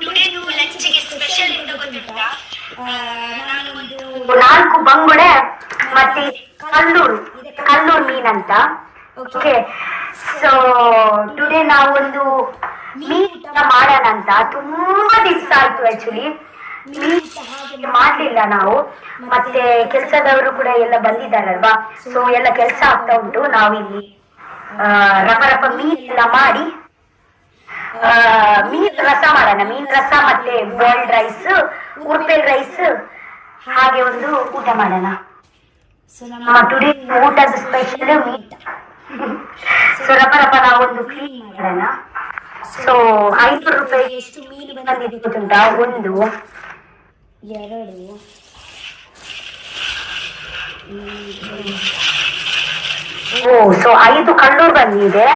ಟುಡೇದು ಲಂಚ್ಗೆ special ಎಂತ ಗೊತ್ತುಂಟಾ? ನಾನೊಂದು 4 ಬಂಗುಡೆ ಮತ್ತೆ ಕಲ್ಲೂರು ಮೀನಂತ. ಓಕೆ, ಸೊ ಟುಡೇ ನಾವೊಂದು ಮೀನ್ ಊಟ ಮಾಡೋಣ ಅಂತ. ತುಂಬಾ ದಿವಸ ಆಯ್ತು ಆಕ್ಚುಲಿ ಮೀನ್ ಮಾಡ್ಲಿಲ್ಲ ನಾವು. ಮತ್ತೆ ಕೆಲಸದವರು ಕೂಡ ಎಲ್ಲ ಬಂದಿದ್ದಾರಲ್ವಾ, ಸೊ ಎಲ್ಲ ಕೆಲಸ ಆಗ್ತಾ ಉಂಟು. ನಾವಿಲ್ಲಿ ರಪ ಮೀನ್ ಎಲ್ಲ ಮಾಡಿ ಮೀನ್ ರಸ ಮಾಡೋಣ. ಮೀನ್ ರಸ ಮತ್ತೆ ಬಾಯ್ಲ್ಡ್ ರೈಸ್, ಉರ್ಪೆಲ್ ರೈಸ್, ಹಾಗೆ ಒಂದು ಊಟ ಮಾಡೋಣ. ಟುಡೇ ಊಟದ ಸ್ಪೆಷಲ್ ಮೀನ್. ಸೊ ರಪ ನಾವೊಂದು ಕ್ಲೀನ್ ಮಾಡೋಣ. ಸೊ 500 ರೂಪಾಯಿ ಎಷ್ಟು ಮೀನು ಬಂದಿದೆ ಗೊತ್ತುಂಟಾ? 1 2 ಸೊ 5 ಕಲ್ಲೂರು ಬಂದಿದೆ.